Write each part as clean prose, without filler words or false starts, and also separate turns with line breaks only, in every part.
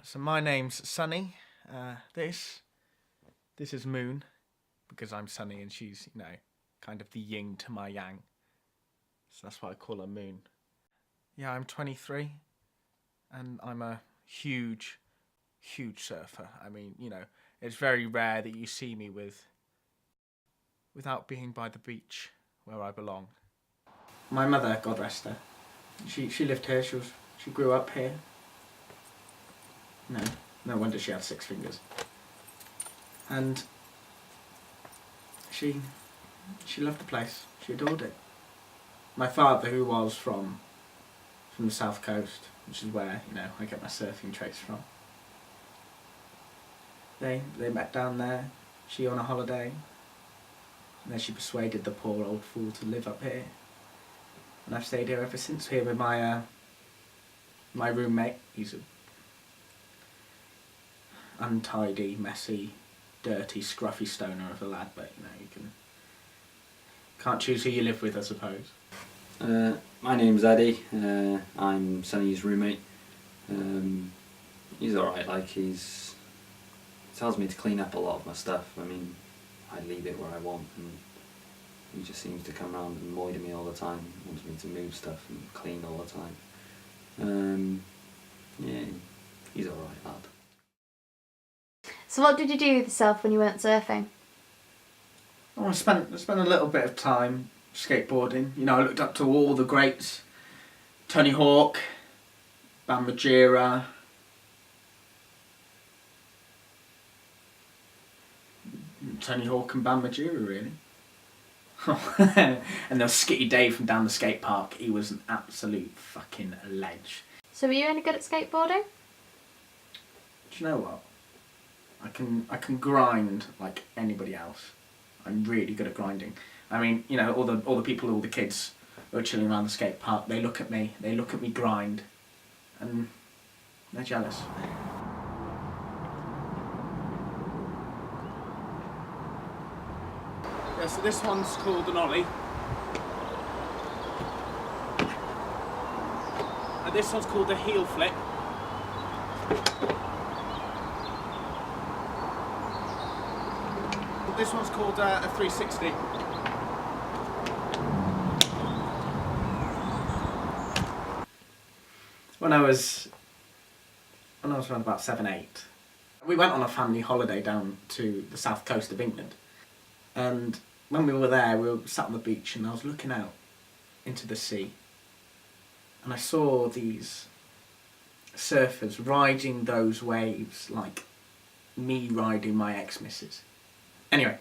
So my name's Sunny. This is Moon, because I'm Sunny and she's, kind of the yin to my yang. So that's why I call her Moon. Yeah, I'm 23, and I'm a huge surfer. I mean, it's very rare that you see me without being by the beach where I belong. My mother, God rest her, she lived here. She grew up here. No wonder she had 6 fingers. And she loved the place. She adored it. My father, who was from the south coast, which is where I get my surfing traits from. They met down there. She on a holiday, and then she persuaded the poor old fool to live up here. And I've stayed here ever since. Here with my my roommate. He's a untidy, messy, dirty, scruffy stoner of a lad, but you can't choose who you live with, I suppose.
My name's Eddie. I'm Sunny's roommate. He's alright, he tells me to clean up a lot of my stuff. I mean, I leave it where I want, and he just seems to come around and annoy me all the time. Wants me to move stuff and clean all the time. Yeah, he's alright, lad.
So what did you do with yourself when you weren't surfing?
I spent a little bit of time skateboarding. I looked up to all the greats. Tony Hawk, Bam Margera. Tony Hawk and Bam Margera, really. And there was Skitty Dave from down the skate park. He was an absolute fucking ledge.
So were you any good at skateboarding?
Do you know what? I can grind like anybody else. I'm really good at grinding. I mean, all the people, all the kids who are chilling around the skate park, they look at me grind, and they're jealous. Yeah, so this one's called an ollie. And this one's called a heel flip. This one's called a 360. When I was around about 7, 8, we went on a family holiday down to the south coast of England. And when we were there, we were sat on the beach, and I was looking out into the sea, and I saw these surfers riding those waves like me riding my ex-missus. Anyway,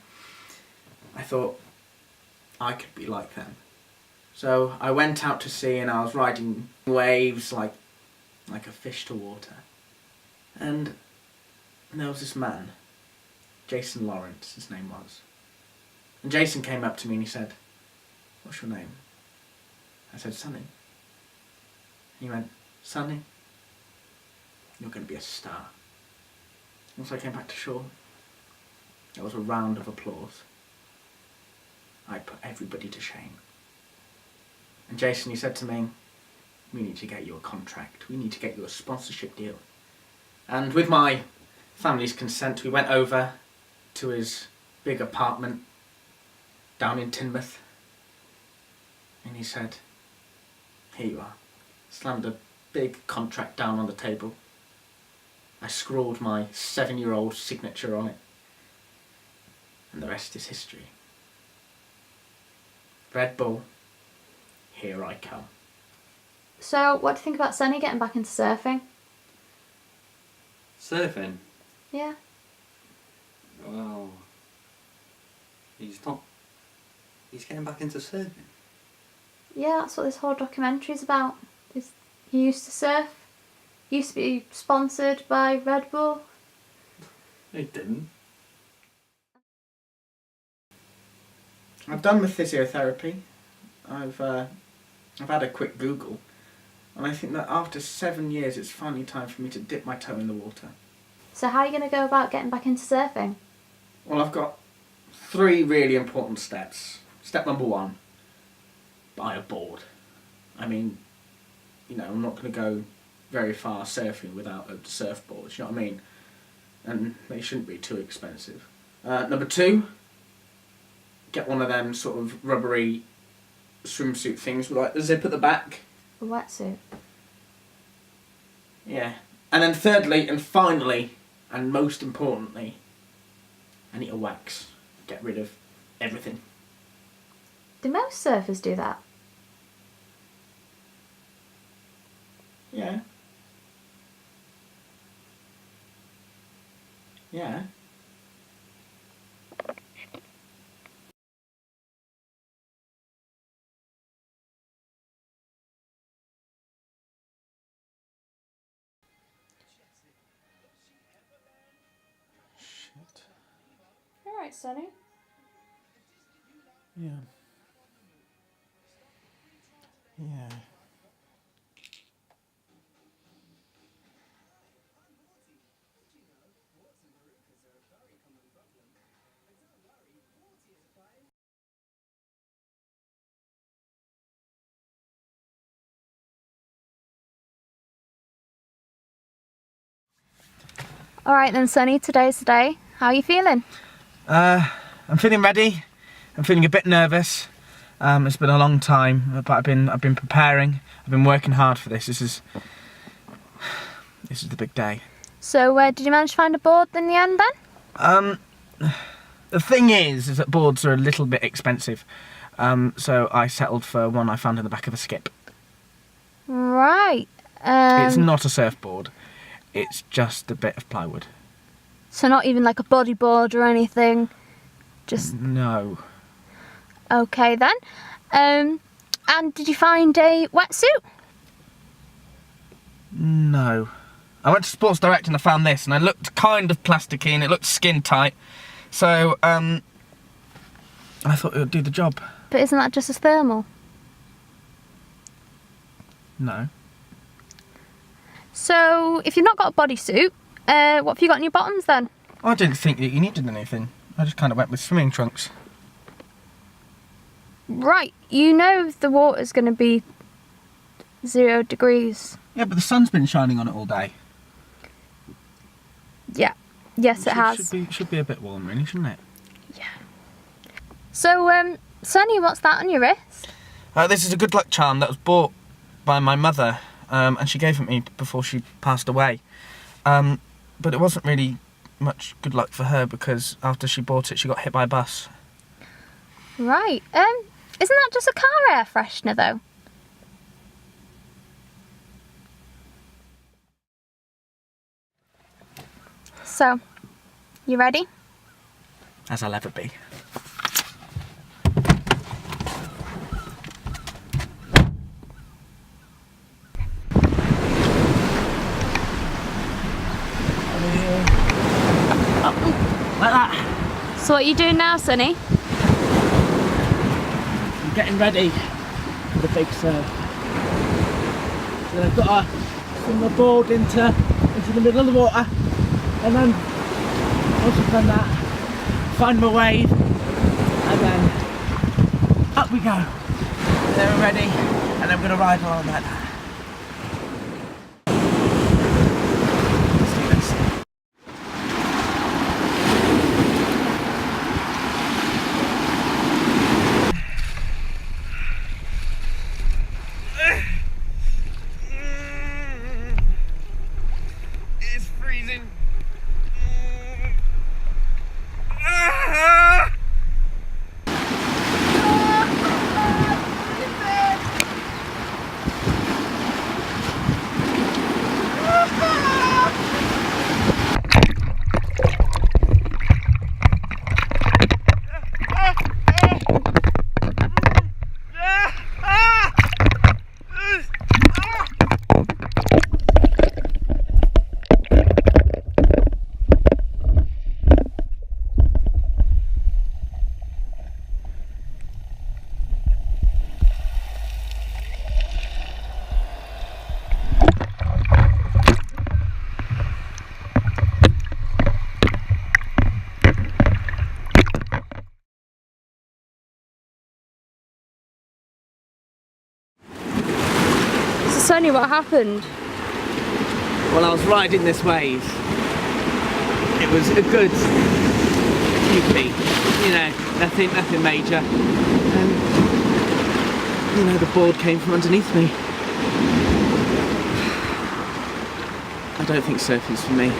I thought I could be like them. So I went out to sea, and I was riding waves like a fish to water. And there was this man, Jason Lawrence, his name was. And Jason came up to me and he said, "What's your name?" I said, "Sunny." He went, "Sunny, you're going to be a star." Once I came back to shore, there was a round of applause. I put everybody to shame. And Jason, he said to me, "We need to get you a contract. We need to get you a sponsorship deal." And with my family's consent, we went over to his big apartment down in Teignmouth. And he said, "Here you are." Slammed a big contract down on the table. I scrawled my 7-year-old signature on it. And the rest is history. Red Bull, here I come.
So what do you think about Sunny getting back into surfing?
Surfing?
Yeah.
Well, he's getting back into surfing.
Yeah, that's what this whole documentary's about. He used to surf. He used to be sponsored by Red Bull.
He didn't.
I've done the physiotherapy. I've had a quick Google, and I think that after 7 years it's finally time for me to dip my toe in the water.
So how are you going to go about getting back into surfing?
Well, I've got 3 really important steps. Step number 1, buy a board. I mean, I'm not going to go very far surfing without a surfboard, you know what I mean? And they shouldn't be too expensive. Number 2, get one of them sort of rubbery swimsuit things with like the zip at the back.
A wetsuit.
Yeah. And then thirdly and finally, and most importantly, I need a wax. Get rid of everything.
Do most surfers do that?
Yeah. Yeah. Shit.
Alright, Sonny.
Yeah. Yeah.
Alright then, Sonny, today's the day. How are you feeling?
I'm feeling ready. I'm feeling a bit nervous. It's been a long time, but I've been preparing. I've been working hard for this. This is the big day.
So, did you manage to find a board in the end then?
The thing is that boards are a little bit expensive. So I settled for one I found in the back of a skip.
Right.
It's not a surfboard. It's just a bit of plywood.
So not even like a bodyboard or anything? Just...
No.
Okay then. And did you find a wetsuit?
No. I went to Sports Direct and I found this, and it looked kind of plasticky and it looked skin tight. So, I thought it would do the job.
But isn't that just as thermal?
No.
So, if you've not got a bodysuit, what have you got in your bottoms then?
I didn't think that you needed anything. I just kind of went with swimming trunks.
Right, you know the water's going to be 0 degrees.
Yeah, but the sun's been shining on it all day.
Yeah, yes it has.
Should be a bit warm, really, shouldn't it?
Yeah. So, Sonny, what's that on your wrist?
This is a good luck charm that was bought by my mother, and she gave it me before she passed away. But it wasn't really much good luck for her because after she bought it, she got hit by a bus.
Right. Isn't that just a car air freshener, though? So, you ready?
As I'll ever be. Like that.
So what are you doing now, Sonny?
I'm getting ready for the big surf. So I've got to swing my board into the middle of the water, and then once I've done that, find my wave, and then up we go. And then we're ready, and I'm going to ride along like that. Let's do this. It's freezing.
So Sonny, what happened?
while I was riding this wave. It was a good few feet, you know, nothing major. And, you know, the board came from underneath me. I don't think surfing's for me.